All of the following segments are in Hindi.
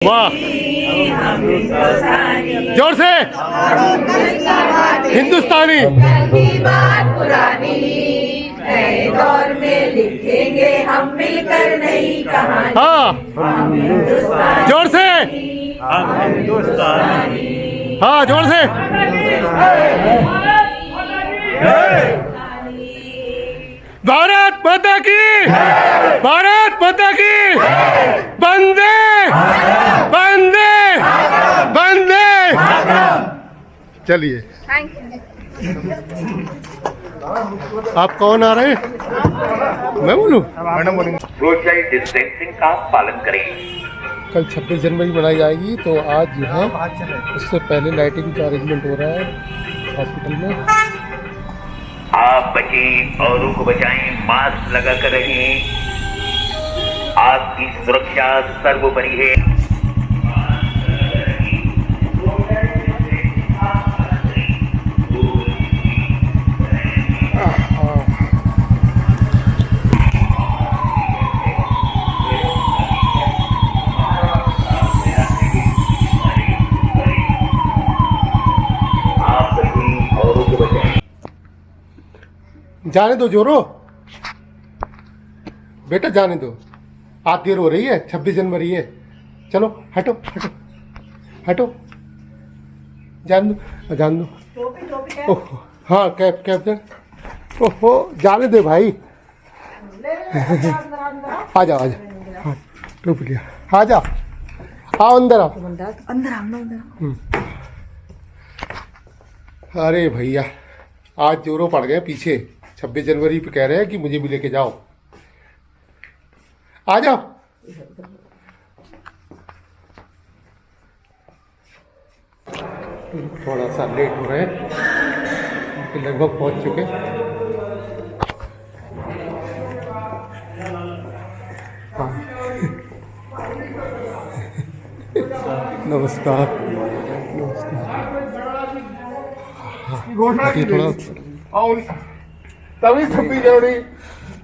वाह, जोर से हिंदुस्तानी। पुरानी नए दौर में लिखेंगे हम मिलकर नई कहानी। हाँ, जोर से, हाँ जोर से। भारत माता की, भारत माता की, वंदे वंदे वंदे। चलिए, आप कौन आ रहे हैं? मैं बोलूं? सोशल डिस्टेंसिंग का पालन करें। कल 26 जनवरी मनाई जाएगी, तो आज जो है उससे पहले लाइटिंग का अरेंजमेंट हो रहा है हॉस्पिटल में। आप बचें, औरों को बचाएं, मास्क लगा कर रहें। आपकी सुरक्षा सर्वोपरि है। आप बचें, औरों को बचाएं। जाने दो जोरो, बेटा जाने दो। आप देर हो रही है, 26 जनवरी है। चलो हटो हटो हटो, जान दो जान दो। ओह हाँ, कैब कैब कर। ओहो, जाने दे भाई। आ जाओ आ जाओ, हाँ टोपी लिया, आ जाओ, आओ अंदर आओ। अरे भैया, आज जोरों पड़ गए पीछे। 26 जनवरी पे कह रहे हैं कि मुझे भी लेके जाओ। आ जाओ। थोड़ा सा लेट हो रहे हैं, लगभग पहुंच चुके। हाँ नमस्कार नमस्कार। घोषणा की थोड़ा और तभी 26 जनवरी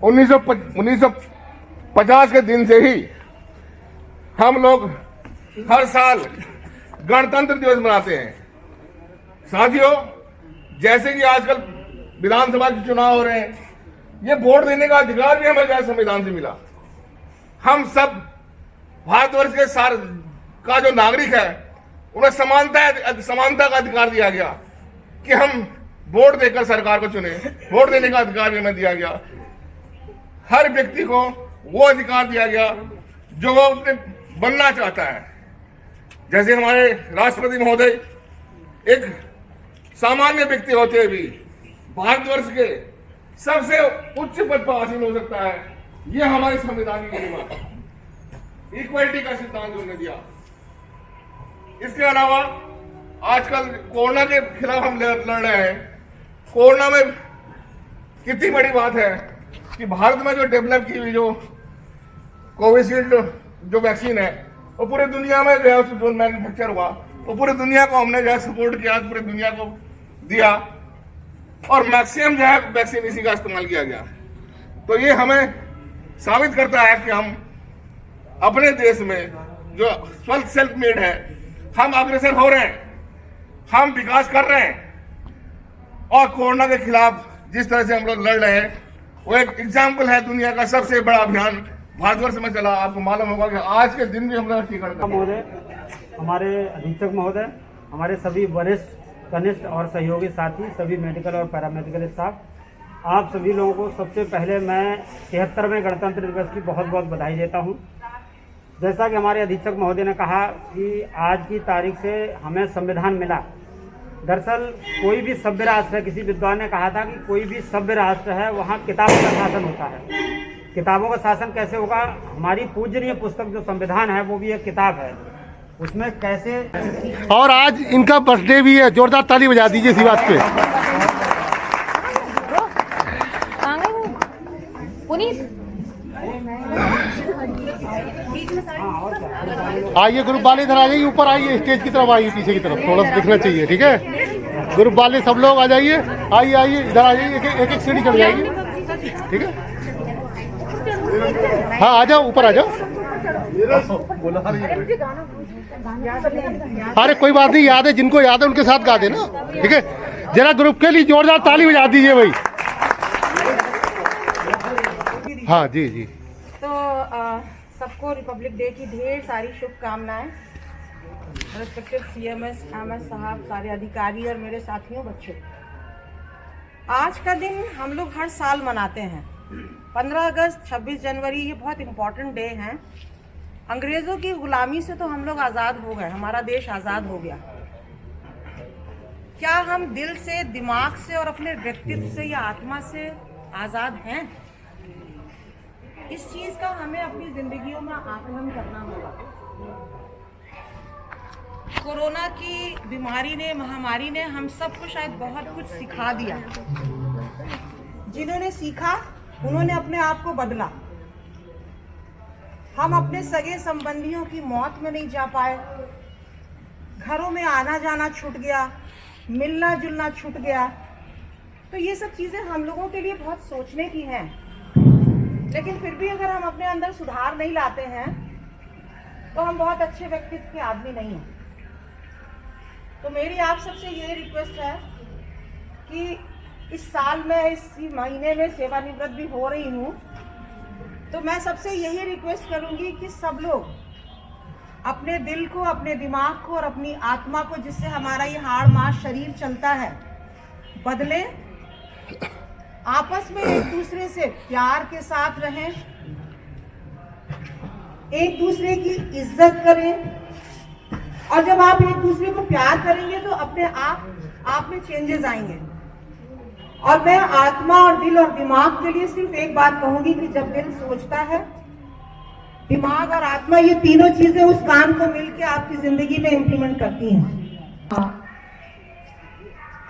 1950 के दिन से ही हम लोग हर साल गणतंत्र दिवस मनाते हैं। साथियों, जैसे कि आजकल विधानसभा के चुनाव हो रहे हैं, ये वोट देने का अधिकार भी हमें संविधान से मिला। हम सब भारतवर्ष के सारे का जो नागरिक है, उन्हें समानता का अधिकार दिया गया कि हम वोट देकर सरकार को चुने। वोट देने का अधिकार भी हमें दिया गया। हर व्यक्ति को वो अधिकार दिया गया जो वो अपने बनना चाहता है। जैसे हमारे राष्ट्रपति महोदय एक सामान्य व्यक्ति होते हुए भी भारतवर्ष के सबसे उच्च पद पर हासिल हो सकता है। ये हमारे संविधान की गरिमा, इक्वलिटी का सिद्धांत उन्होंने दिया। इसके अलावा आजकल कोरोना के खिलाफ हम लड़ रहे हैं। कोरोना में कितनी बड़ी बात है कि भारत में जो डेवलप की हुई जो कोविशील्ड जो वैक्सीन है, वो पूरी दुनिया में जो है जो मैन्युफैक्चर हुआ, वो पूरी दुनिया को हमने जो है सपोर्ट किया, पूरी दुनिया को दिया, और मैक्सिमम जो है वैक्सीन इसी का इस्तेमाल किया गया। तो ये हमें साबित करता है कि हम अपने देश में जो सेल्फ मेड है, हम अग्रसर हो रहे हैं, हम विकास कर रहे हैं। और कोरोना के खिलाफ जिस तरह से हम लोग लड़ रहे हैं, वो एक एग्जाम्पल है। दुनिया का सबसे बड़ा अभियान भारतवर्ष में चला। आपको मालूम होगा कि आज के दिन भी हम लोग टीकाकरण महोदय, हमारे अधीक्षक महोदय, हमारे सभी वरिष्ठ कनिष्ठ और सहयोगी साथी, सभी मेडिकल और पैरामेडिकल स्टाफ, आप सभी लोगों को सबसे पहले मैं 73वें गणतंत्र दिवस की बहुत बहुत बधाई देता हूं। जैसा कि हमारे अधीक्षक महोदय ने कहा कि आज की तारीख से हमें संविधान मिला। दरअसल कोई भी सभ्य राष्ट्र है, किसी विद्वान ने कहा था कि कोई भी सभ्य राष्ट्र है वहाँ किताबों का शासन होता है। किताबों का शासन कैसे होगा? हमारी पूजनीय पुस्तक जो संविधान है वो भी एक किताब है, उसमें कैसे। और आज इनका बर्थडे भी है, जोरदार ताली बजा दीजिए इसी बात पे। आइए ग्रुप वाले इधर आ जाइए, ऊपर आइए, स्टेज की तरफ आइए, पीछे की तरफ थोड़ा सा दिखना चाहिए, ठीक है। ग्रुप वाले सब लोग आ जाइए, आइए आइए इधर आ जाइए, एक एक सीढ़ी चढ़ जाइए, ठीक है। हाँ आ जाओ, ऊपर आ जाओ। अरे कोई बात नहीं, याद है, जिनको याद है उनके साथ गा देना, ठीक है। जरा ग्रुप के लिए जोरदार ताली बजा दीजिए भाई। हाँ जी जी। तो सबको रिपब्लिक डे की ढेर सारी शुभकामनाएं। रिस्पेक्टेड CMS, MS साहब, सारे अधिकारी और मेरे साथियों, बच्चों, आज का दिन हम लोग हर साल मनाते हैं। 15 अगस्त, 26 जनवरी, ये बहुत इम्पोर्टेंट डे हैं। अंग्रेज़ों की गुलामी से तो हम लोग आज़ाद हो गए, हमारा देश आज़ाद हो गया। क्या हम दिल से, दिमाग से और अपने व्यक्तित्व से या आत्मा से आज़ाद हैं? इस चीज़ का हमें अपनी जिंदगियों में आकलन करना होगा। कोरोना की बीमारी ने, महामारी ने हम सबको शायद बहुत कुछ सिखा दिया। जिन्होंने सीखा उन्होंने अपने आप को बदला। हम अपने सगे संबंधियों की मौत में नहीं जा पाए, घरों में आना जाना छूट गया, मिलना जुलना छूट गया। तो ये सब चीज़ें हम लोगों के लिए बहुत सोचने की हैं। लेकिन फिर भी अगर हम अपने अंदर सुधार नहीं लाते हैं तो हम बहुत अच्छे व्यक्तित्व के आदमी नहीं हैं। तो मेरी आप सबसे ये रिक्वेस्ट है कि इस साल में, इसी महीने में सेवानिवृत्त भी हो रही हूँ, तो मैं सबसे यही रिक्वेस्ट करूँगी कि सब लोग अपने दिल को, अपने दिमाग को और अपनी आत्मा को, जिससे हमारा ये हाड़ मांस शरीर चलता है, बदलें। आपस में एक दूसरे से प्यार के साथ रहें, एक दूसरे की इज्जत करें। और जब आप एक दूसरे को प्यार करेंगे तो अपने आप में चेंजेस आएंगे। और मैं आत्मा और दिल और दिमाग के लिए सिर्फ एक बात कहूंगी कि जब दिल सोचता है, दिमाग और आत्मा, ये तीनों चीजें उस काम को मिलके आपकी जिंदगी में इम्प्लीमेंट करती हैं।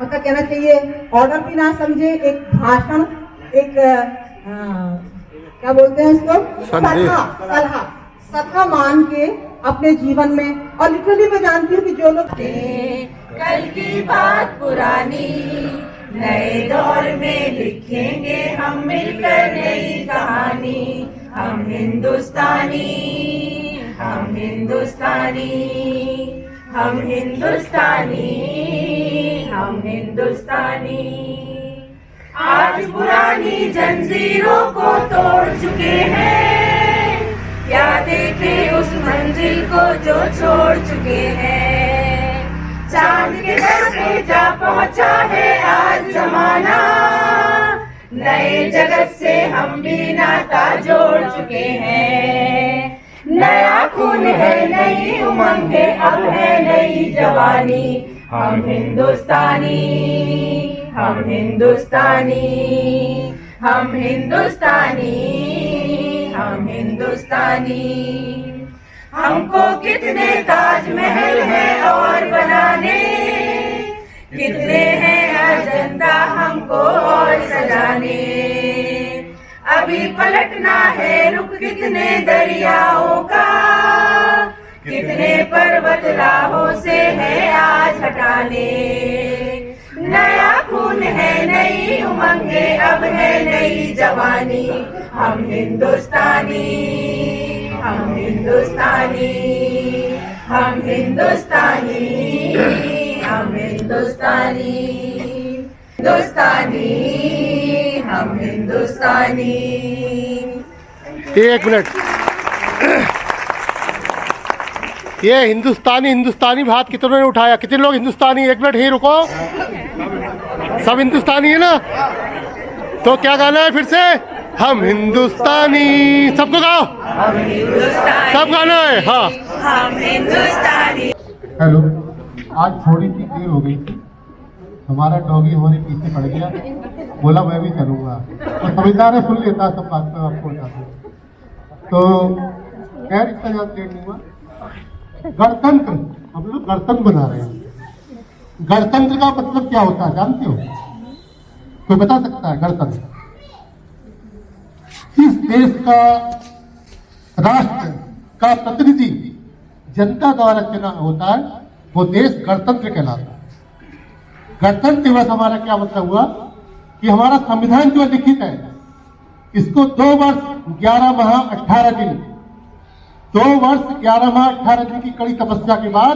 मतलब कहना चाहिए, ऑर्डर भी ना समझे, एक भाषण, एक क्या बोलते हैं इसको, सलाह मान के अपने जीवन में। और लिटरली मैं जानती हूँ कि जो लोग कल की बात पुरानी, नए दौर में लिखेंगे हम मिलकर नई कहानी। हम हिंदुस्तानी, हम हिंदुस्तानी, हम हिंदुस्तानी, हम हिंदुस्तानी। आज पुरानी जंजीरों को तोड़ चुके हैं, क्या देखे उस मंजिल को जो छोड़ चुके हैं। चांद के दर पे जा पहुंचा है आज जमाना, नए जगत से हम भी नाता जोड़ चुके हैं। नया खून है, नई उमंग है, अब है नई जवानी। हम हिंदुस्तानी, हम हिंदुस्तानी, हम हिंदुस्तानी, हम हिंदुस्तानी। हमको कितने ताजमहल है और बनाने, कितने हैं अजंता हमको और सजाने। अभी पलटना है रुख कितने दरियाओं का, कितने पर्वत राहों से है आज हटाने। नया खून है, नई उमंगे, अब है नई जवानी। हम हिंदुस्तानी, हम हिंदुस्तानी, हम हिंदुस्तानी, हम हिंदुस्तानी, हिंदुस्तानी, हम हिंदुस्तानी। एक मिनट, ये हिंदुस्तानी हाथ कितनों ने उठाया? कितने लोग हिंदुस्तानी? एक मिनट, ही रुको, सब हिंदुस्तानी है ना? तो क्या गाना है फिर से? हम हिंदुस्तानी, सबको गाओ, सब गाना है। हाँ, हम हिंदुस्तानी। हेलो, आज थोड़ी सी देर हो गई थी, हमारा डॉगी हमारे पीछे पड़ गया, बोला मैं भी चलूंगा, तो समझदार है, सुन लेता सब बात में आपको बता दूं। तो खैर इसका ज़्यादा देर नहीं हुआ। गणतंत्र, हम लोग गणतंत्र बना रहे हैं। गणतंत्र का मतलब क्या होता है जानते हो? कोई बता सकता है? गणतंत्र इस देश का राष्ट्र का प्रतिनिधि जनता द्वारा चुना होता है, वो देश गणतंत्र कहलाता है। गणतंत्र दिवस हमारा क्या मतलब हुआ कि हमारा संविधान जो लिखित है, इसको 2 वर्ष 11 माह 18 दिन 2 वर्ष 11 माह 18 दिन की कड़ी तपस्या के बाद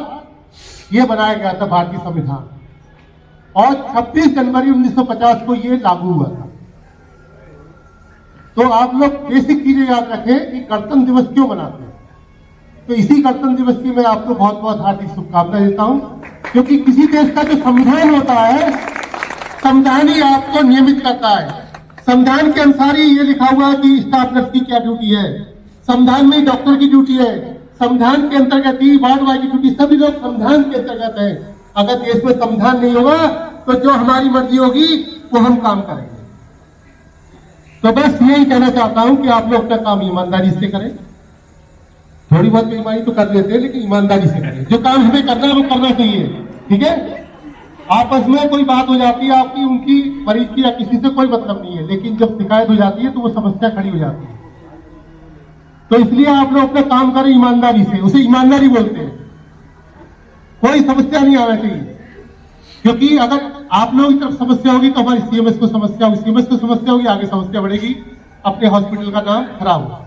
ये बनाया गया था भारतीय संविधान, और 26 जनवरी 1950 को ये लागू हुआ था। तो आप लोग बेसिक चीजें याद रखें कि गणतंत्र दिवस क्यों मनाते हैं। तो इसी गणतंत्र दिवस की मैं आपको बहुत बहुत हार्दिक शुभकामनाएं देता हूं, क्योंकि किसी देश का जो संविधान होता है, संविधान ही आपको नियमित करता है। संविधान के अनुसार ही ये लिखा हुआ है कि स्टाफ नर्स की क्या ड्यूटी है, संविधान में डॉक्टर की ड्यूटी है, संविधान के अंतर्गत ही वार्ड बॉय की ड्यूटी, सभी लोग संविधान के अंतर्गत है। अगर देश में संविधान नहीं होगा तो जो हमारी मर्जी होगी वो हम काम करेंगे। तो बस यही कहना चाहता हूं कि आप लोग अपना काम ईमानदारी से करें। थोड़ी बहुत बेईमानी तो कर लेते हैं, लेकिन ईमानदारी से करें। जो काम हमें करना है वो करना चाहिए, ठीक है। आपस में कोई बात हो जाती है आपकी उनकी मरीज की या किसी से कोई मतलब नहीं है, लेकिन जब शिकायत हो जाती है तो वो समस्या खड़ी हो जाती है। तो इसलिए आप लोग अपना काम करें ईमानदारी से, उसे ईमानदारी बोलते हैं। कोई समस्या नहीं आना चाहिए, क्योंकि अगर आप लोगों की तरफ समस्या होगी तो हमारी सीएमएस को समस्या होगी, सीएमएस को समस्या होगी, आगे समस्या बढ़ेगी, अपने हॉस्पिटल का नाम खराब होगा।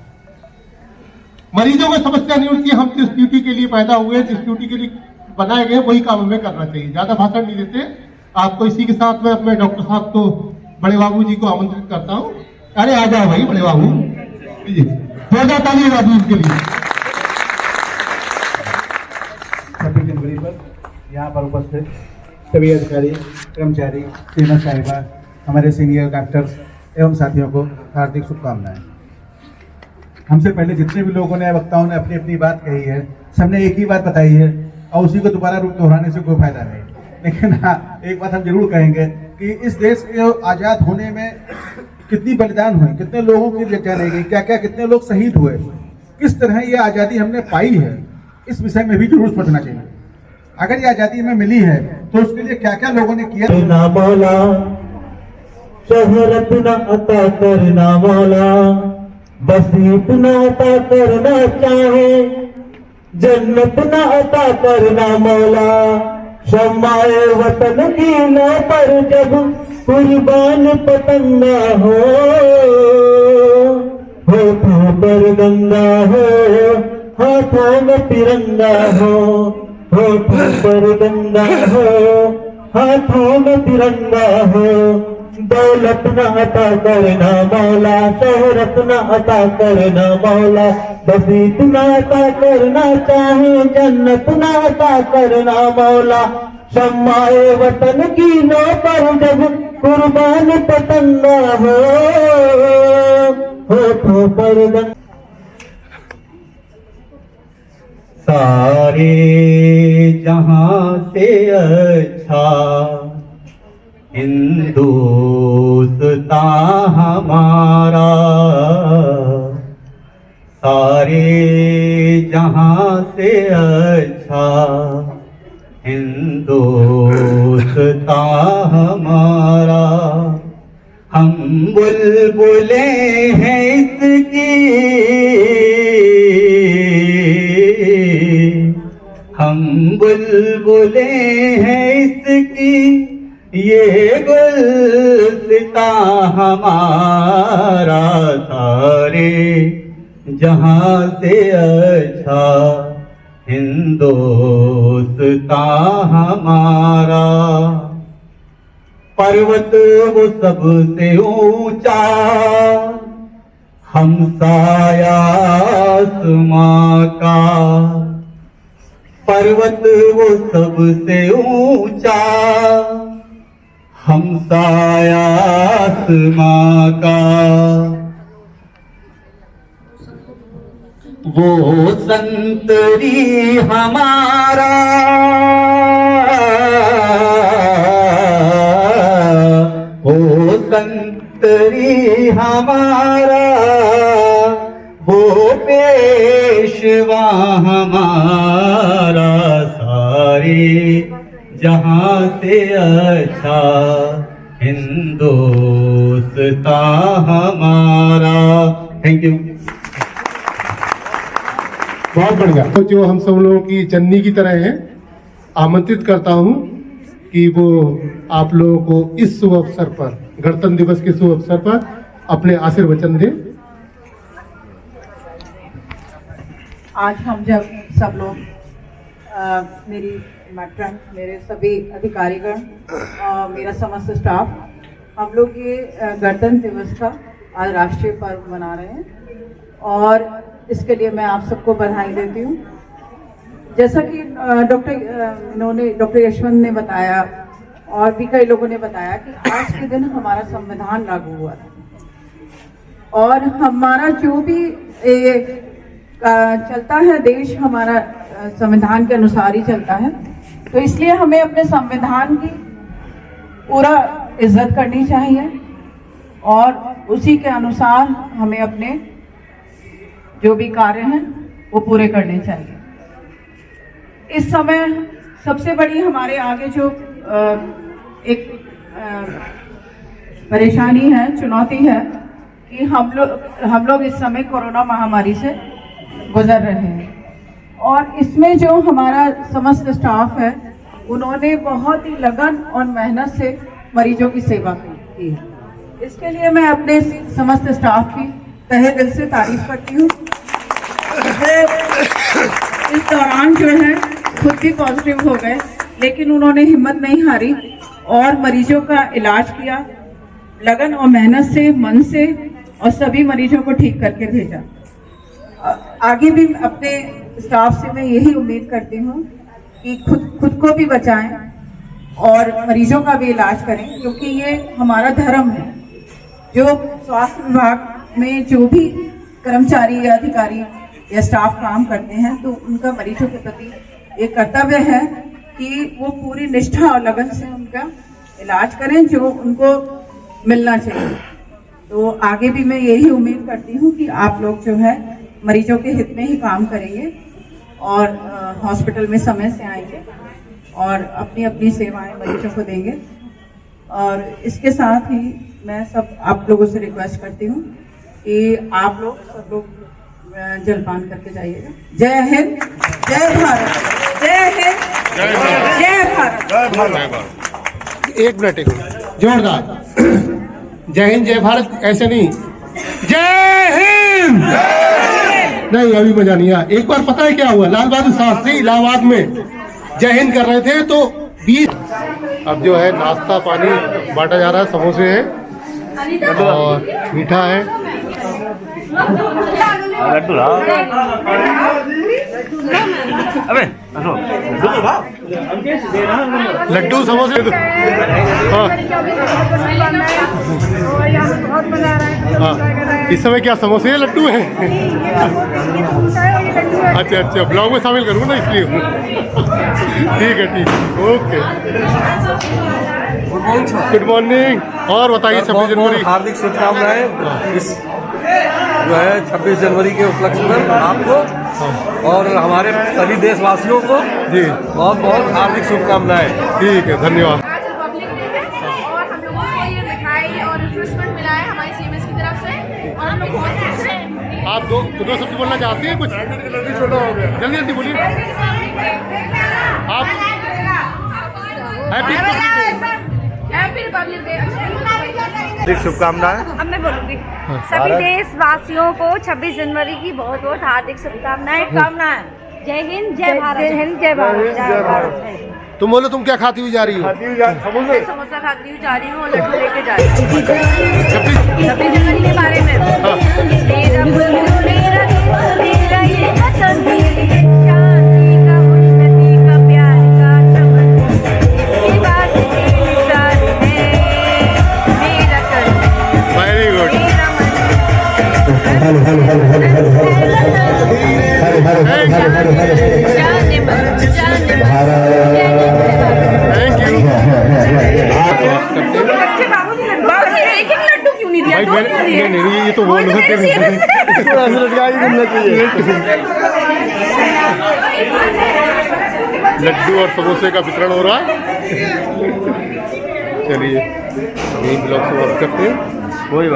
मरीजों को समस्या नहीं होती। हम जिस ड्यूटी के लिए पैदा हुए, जिस ड्यूटी के लिए बनाए गए, वही काम हमें करना चाहिए। ज्यादा भाषण नहीं देते आपको। इसी के साथ मैं अपने डॉक्टर साहब को, बड़े बाबू जी को आमंत्रित करता हूँ। अरे आ जाओ भाई बड़े बाबू, थोड़ा ताली बजा दी इसके लिए। 26 जनवरी पर यहाँ पर उपस्थित सभी अधिकारी, कर्मचारी, श्रीमती साहिबा, हमारे सीनियर डॉक्टर्स एवं साथियों को हार्दिक शुभकामनाएं। हमसे पहले जितने भी लोगों ने, वक्ताओं ने अपनी अपनी बात कही है, सबने एक ही बात बताई है और उसी को दोबारा दोहराने से कोई फायदा नहीं। लेकिन हाँ, एक बात हम जरूर कहेंगे कि इस देश के आज़ाद होने में कितनी बलिदान हुई, कितने लोगों की जान गई, क्या क्या कितने लोग शहीद हुए, किस तरह ये आज़ादी हमने पाई है, इस विषय में भी जरूर सोचना चाहिए। अगर ये आज़ादी हमें मिली है तो उसके लिए क्या क्या लोगों ने किया। ना मौला शोहरत न अता करना मौला, बसीत न अता करना चाहे, जन्नत न अता करना मौला, शम्माए वतन की न पर जब कुर्बान पतंगा हो होठों पर गंगा हो, हाथों में तिरंगा हो, होठों पर गंगा हो, हाथों में तिरंगा हो, दौलत न अता करना मौला, शोहरत न अता करना मौला, बसीत न अता करना चाहे, जन्नत न अता करना मौला, शम्माए वतन की नौ पर जब कुर्बान पतंगा हो होठों पर गंगा। सारे जहां से अच्छा हिंदुस्तान हमारा, सारे जहां से अच्छा हिंदुस्तान हमारा, हम बुलबुले हैं इसकी, हम बुलबुले हैं इसकी, ये गुलसिता हमारा, सारे जहां से अच्छा हिंदुस्तान हमारा। पर्वत वो सबसे ऊंचा, हमसाया आसमां का, पर्वत वो सबसे ऊंचा, हमसाया आसमां का, वो संतरी हमारा, वो संतरी हमारा, वो पेशवा हमारा, सारे जहां से अच्छा हिंदुस्तान हमारा। Thank you. बहुत बढ़िया। तो जो हम सब लोगों की जननी की तरह है, आमंत्रित करता हूं कि वो आप लोगों को इस शुभ अवसर पर, गणतंत्र दिवस के शुभ अवसर पर अपने आशीर्वचन दें। आज हम जब सब लोग मेरी मैट्रन, मेरे सभी अधिकारीगण, मेरा समस्त स्टाफ, हम लोग ये गणतंत्र दिवस का आज राष्ट्रीय पर्व मना रहे हैं और इसके लिए मैं आप सबको बधाई देती हूँ। जैसा कि डॉक्टर यशवंत ने बताया और भी कई लोगों ने बताया कि आज के दिन हमारा संविधान लागू हुआ था और हमारा जो भी चलता है देश हमारा संविधान के अनुसार ही चलता है। तो इसलिए हमें अपने संविधान की पूरा इज्जत करनी चाहिए और उसी के अनुसार हमें अपने जो भी कार्य हैं वो पूरे करने चाहिए। इस समय सबसे बड़ी हमारे आगे जो एक परेशानी है, चुनौती है कि हम लोग इस समय कोरोना महामारी से गुजर रहे हैं और इसमें जो हमारा समस्त स्टाफ है उन्होंने बहुत ही लगन और मेहनत से मरीजों की सेवा की है। इसके लिए मैं अपने समस्त स्टाफ की तहे दिल से तारीफ करती हूँ। इस दौरान जो है खुद भी पॉजिटिव हो गए लेकिन उन्होंने हिम्मत नहीं हारी और मरीजों का इलाज किया लगन और मेहनत से, मन से, और सभी मरीजों को ठीक करके भेजा। आगे भी अपने स्टाफ से मैं यही उम्मीद करती हूँ कि खुद को भी बचाएं और मरीजों का भी इलाज करें, क्योंकि ये हमारा धर्म है। जो स्वास्थ्य विभाग में जो भी कर्मचारी या अधिकारी या स्टाफ काम करते हैं तो उनका मरीजों के प्रति एक कर्तव्य है कि वो पूरी निष्ठा और लगन से उनका इलाज करें जो उनको मिलना चाहिए। तो आगे भी मैं यही उम्मीद करती हूँ कि आप लोग जो है मरीजों के हित में ही काम करेंगे और हॉस्पिटल में समय से आएंगे और अपनी अपनी सेवाएं मरीजों को देंगे। और इसके साथ ही मैं सब आप लोगों से रिक्वेस्ट करती हूँ कि आप लोग सब लोग जलपान करके जाइएगा। जय हिंद, जय भारत, जय हिंद, जय भारत। एक मिनट जोरदार। जय हिंद जय भारत ऐसे नहीं, जय हिंद। नहीं अभी मजा नहीं आया। एक बार पता है क्या हुआ, लाल बहादुर शास्त्री इलाहाबाद में जय हिंद कर रहे थे तो 20 अब जो है नाश्ता पानी बांटा जा रहा है, समोसे हैं और मीठा है। लड्डू समोसे हाँ। इस समय क्या समोसे हैं लड्डू हैं? अच्छा अच्छा, ब्लॉग में शामिल करूँ ना इसलिए। ठीक है ठीक है, ओके। Good morning. और बताइए 26 जनवरी हार्दिक शुभकामनाएं। इस जो है 26 जनवरी के उपलक्ष्य में आपको और हमारे सभी देशवासियों को जी बहुत बहुत हार्दिक शुभकामनाएं। ठीक है, धन्यवाद। आज रिपब्लिक डे है और हम लोगों को ये मिठाई और रिफ्रेशमेंट मिला है हमारी सीएमएस की तरफ से और हम लोग बहुत खुश हैं। आप दो शब्द बोलना चाहते हैं कुछ? जल्दी छोटा हो गया, जल्दी जल्दी बोलिए आप। Happy Republic day. हार्दिक शुभकामनाएं। अब मैं बोलूँगी सभी देशवासियों को 26 जनवरी की बहुत बहुत हार्दिक शुभकामनाएं। जय हिंद, जय भारत। जय हिंद, जय भारत, जय भारत। तुम बोलो, तुम क्या खाती हुई जा रही हो? समोसा खाती हुई जा रही हूँ और लड्डू लेके जा रही हूँ 26 जनवरी के बारे में। मेरा ये वतन, शांति का, उन्नति का, प्यार का चमन, इसकी बात इंसान है मेरा कर्म, वेरी गुड। मेरा मन। Thank you. एक लड्डू क्यों नहीं दिया? भाई नहीं, ये तो बोल सकते हैं। लड्डू और समोसे का वितरण हो रहा है। चलिए यही ब्लॉग समाप्त करते हैं। कोई बात